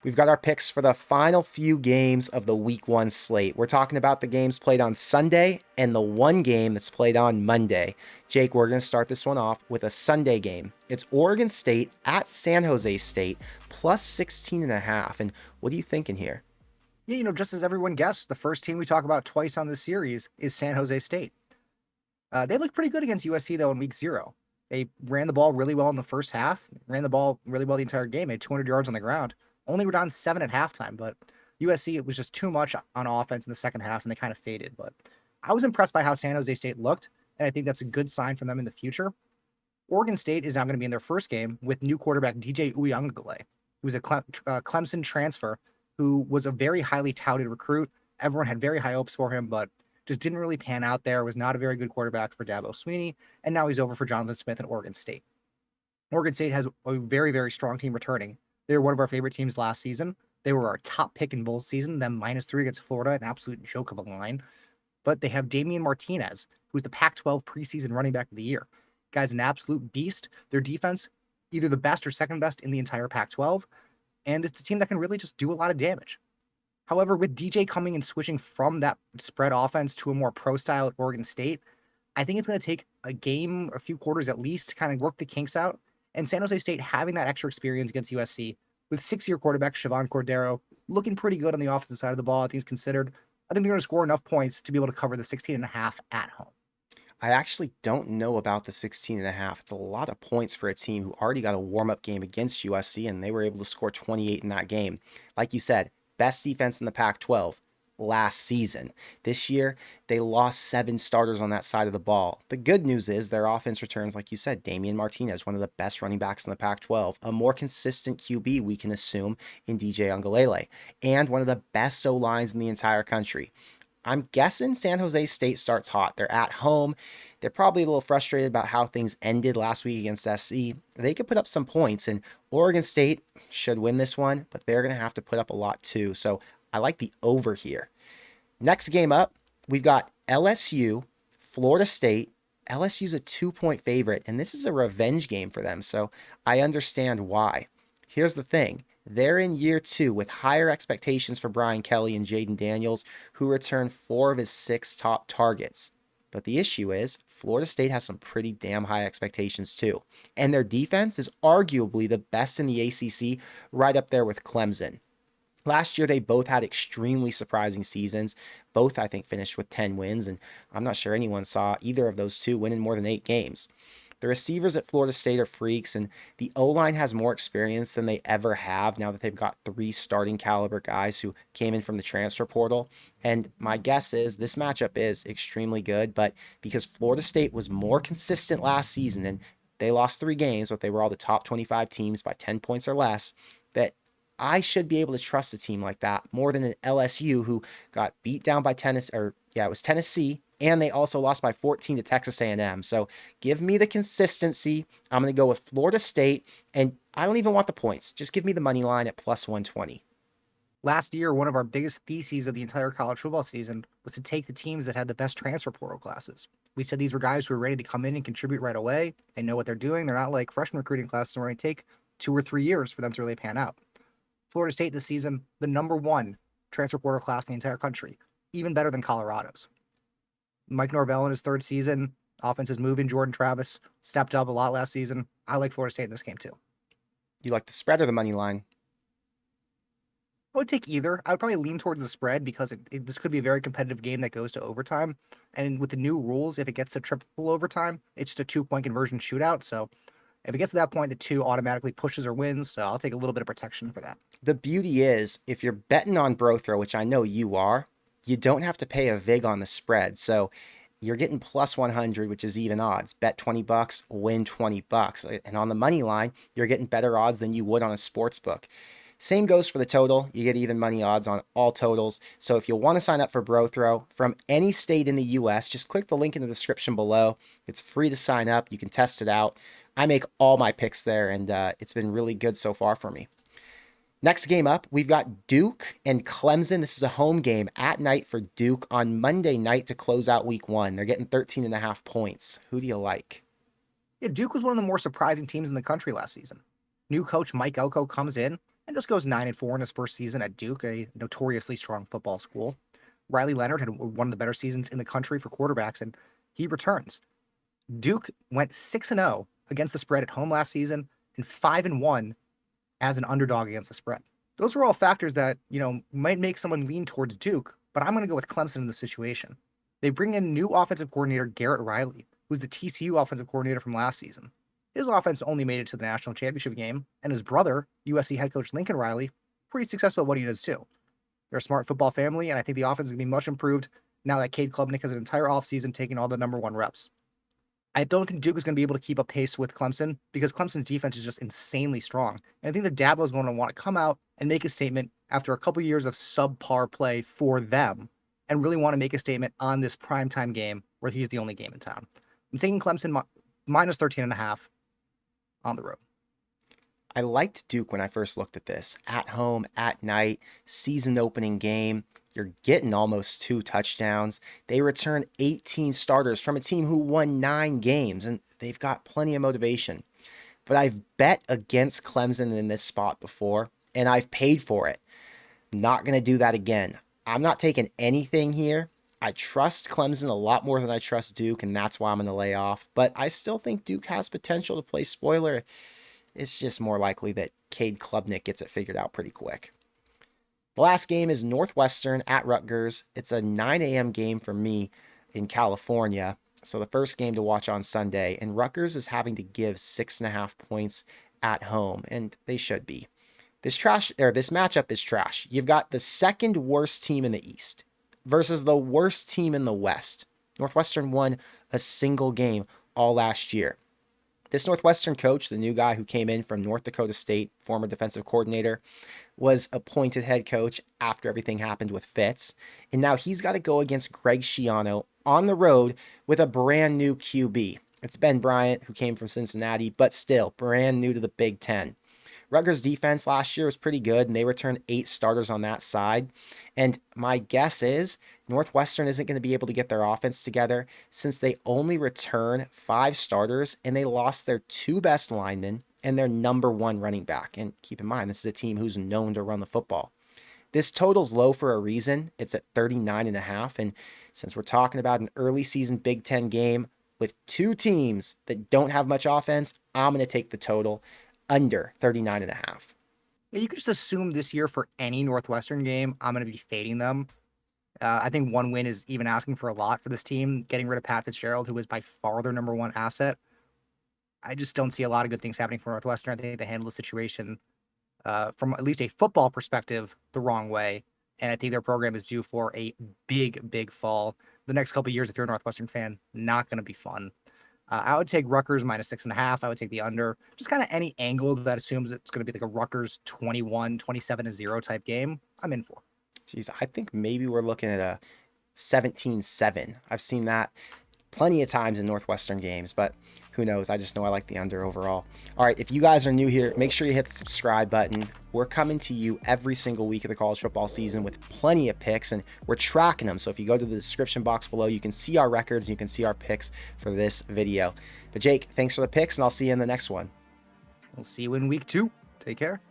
We've got our picks for the final few games of the week one slate. We're talking about the games played on Sunday and the one game that's played on Monday. Jake, we're going to start this one off with a Sunday game. It's Oregon State at San Jose State plus 16.5. And what are you thinking here? Yeah, just as everyone guessed, the first team we talk about twice on this series is San Jose State. They looked pretty good against USC, though, in week 0. They ran the ball really well in the first half, ran the ball really well the entire game, had 200 yards on the ground. Only were down 7 at halftime, but USC, it was just too much on offense in the second half, and they kind of faded. But I was impressed by how San Jose State looked, and I think that's a good sign for them in the future. Oregon State is now going to be in their first game with new quarterback DJ Uyunglele, who's a Clemson transfer who was a very highly touted recruit. Everyone had very high hopes for him, but just didn't really pan out there, was not a very good quarterback for Dabo Swinney, and now he's over for Jonathan Smith at Oregon State. Oregon State has a very, very strong team returning. They were one of our favorite teams last season. They were our top pick in bowl season, them -3 against Florida, an absolute joke of a line. But they have Damian Martinez, who's the Pac-12 preseason running back of the year. Guy's an absolute beast. Their defense, either the best or second best in the entire Pac-12, and it's a team that can really just do a lot of damage. However, with DJ coming and switching from that spread offense to a more pro style at Oregon State, I think it's going to take a game, a few quarters at least, to kind of work the kinks out. And San Jose State having that extra experience against USC with 6-year quarterback Siobhan Cordero looking pretty good on the offensive side of the ball, things considered. I think they're going to score enough points to be able to cover the 16.5 at home. I actually don't know about the 16.5. It's a lot of points for a team who already got a warm-up game against USC, and they were able to score 28 in that game. Like you said, best defense in the Pac-12 last season. This year, they lost 7 starters on that side of the ball. The good news is their offense returns, like you said, Damian Martinez, one of the best running backs in the Pac-12, a more consistent QB, we can assume, in DJ Uiagalelei, and one of the best O-lines in the entire country. I'm guessing San Jose State starts hot. They're at home. They're probably a little frustrated about how things ended last week against SC. They could put up some points, and Oregon State should win this one, but they're going to have to put up a lot too. So I like the over here. Next game up, we've got LSU, Florida State. LSU's a 2-point favorite, and this is a revenge game for them, so I understand why. Here's the thing. They're in year 2 with higher expectations for Brian Kelly and Jaden Daniels, who returned 4 of his 6 top targets. But the issue is, Florida State has some pretty damn high expectations too. And their defense is arguably the best in the ACC, right up there with Clemson. Last year, they both had extremely surprising seasons. Both, I think, finished with 10 wins, and I'm not sure anyone saw either of those two winning more than 8 games. The receivers at Florida State are freaks, and the O-line has more experience than they ever have now that they've got 3 starting caliber guys who came in from the transfer portal. And my guess is this matchup is extremely good, but because Florida State was more consistent last season and they lost 3 games, but they were all the top 25 teams by 10 points or less, that I should be able to trust a team like that more than an LSU who got beat down by Tennessee, or yeah, it was Tennessee, and they also lost by 14 to Texas A&M. So give me the consistency. I'm going to go with Florida State, and I don't even want the points. Just give me the money line at plus 120. Last year, one of our biggest theses of the entire college football season was to take the teams that had the best transfer portal classes. We said these were guys who were ready to come in and contribute right away. They know what they're doing. They're not like freshman recruiting classes where it take 2 or 3 years for them to really pan out. Florida State this season, the #1 transfer portal class in the entire country, even better than Colorado's. Mike Norvell in his 3rd season, offense is moving. Jordan Travis stepped up a lot last season. I like Florida State in this game too. You like the spread or the money line? I would take either. I would probably lean towards the spread because this could be a very competitive game that goes to overtime. And with the new rules, if it gets to triple overtime, it's just a 2-point conversion shootout. So if it gets to that point, the 2 automatically pushes or wins. So I'll take a little bit of protection for that. The beauty is, if you're betting on BroThrow, which I know you are, you don't have to pay a vig on the spread. So you're getting plus 100, which is even odds. Bet $20, win $20. And on the money line, you're getting better odds than you would on a sports book. Same goes for the total. You get even money odds on all totals. So if you want to sign up for BroThrow from any state in the US, just click the link in the description below. It's free to sign up. You can test it out. I make all my picks there, and it's been really good so far for me. Next game up, we've got Duke and Clemson. This is a home game at night for Duke on Monday night to close out week 1. They're getting 13.5 points. Who do you like? Yeah, Duke was one of the more surprising teams in the country last season. New coach Mike Elko comes in, and just goes 9-4 in his first season at Duke, a notoriously strong football school. Riley Leonard had one of the better seasons in the country for quarterbacks, and he returns. Duke went 6-0 against the spread at home last season and 5-1 as an underdog against the spread. Those are all factors that, might make someone lean towards Duke, but I'm going to go with Clemson in this situation. They bring in new offensive coordinator Garrett Riley, who's the TCU offensive coordinator from last season. His offense only made it to the national championship game, and his brother, USC head coach Lincoln Riley, pretty successful at what he does too. They're a smart football family, and I think the offense is going to be much improved now that Cade Klubnik has an entire offseason taking all the number one reps. I don't think Duke is going to be able to keep up pace with Clemson because Clemson's defense is just insanely strong. And I think that Dabo is going to want to come out and make a statement after a couple years of subpar play for them and really want to make a statement on this primetime game where he's the only game in town. I'm taking Clemson minus 13.5 on the road. I liked Duke when I first looked at this. At home, at night, season opening game. You're getting almost 2 touchdowns. They return 18 starters from a team who won 9 games, and they've got plenty of motivation. But I've bet against Clemson in this spot before, and I've paid for it. Not going to do that again. I'm not taking anything here. I trust Clemson a lot more than I trust Duke, and that's why I'm going to lay off. But I still think Duke has potential to play spoiler. It's just more likely that Cade Klubnik gets it figured out pretty quick. The last game is Northwestern at Rutgers. It's a 9 a.m. game for me in California. So the first game to watch on Sunday. And Rutgers is having to give 6.5 points at home. And they should be. This matchup is trash. You've got the second worst team in the East versus the worst team in the West. Northwestern won a single game all last year. This Northwestern coach, the new guy who came in from North Dakota State, former defensive coordinator, was appointed head coach after everything happened with Fitz. And now he's got to go against Greg Schiano on the road with a brand new QB. It's Ben Bryant, who came from Cincinnati, but still brand new to the Big Ten. Rutgers' defense last year was pretty good, and they returned 8 starters on that side. And my guess is Northwestern isn't going to be able to get their offense together since they only return 5 starters, and they lost their 2 best linemen and their number 1 running back. And keep in mind, this is a team who's known to run the football. This total's low for a reason. It's at 39.5. And since we're talking about an early season Big Ten game with 2 teams that don't have much offense, I'm going to take the total under 39.5. Yeah, you could just assume this year for any Northwestern game, I'm going to be fading them. I think 1 win is even asking for a lot for this team. Getting rid of Pat Fitzgerald, who is by far their number 1 asset. I just don't see a lot of good things happening for Northwestern. I think they handle the situation from at least a football perspective the wrong way. And I think their program is due for a big, big fall. The next couple of years, if you're a Northwestern fan, not going to be fun. I would take Rutgers minus 6.5. I would take the under. Just kind of any angle that assumes it's going to be like a Rutgers 21, 27-0 type game, I'm in for. Geez, I think maybe we're looking at a 17-7. I've seen that plenty of times in Northwestern games, but who knows? I just know I like the under overall. All right, if you guys are new here, make sure you hit the subscribe button. We're coming to you every single week of the college football season with plenty of picks, and we're tracking them. So if you go to the description box below, you can see our records and you can see our picks for this video. But Jake, thanks for the picks, and I'll see you in the next one. We'll see you in week 2. Take care.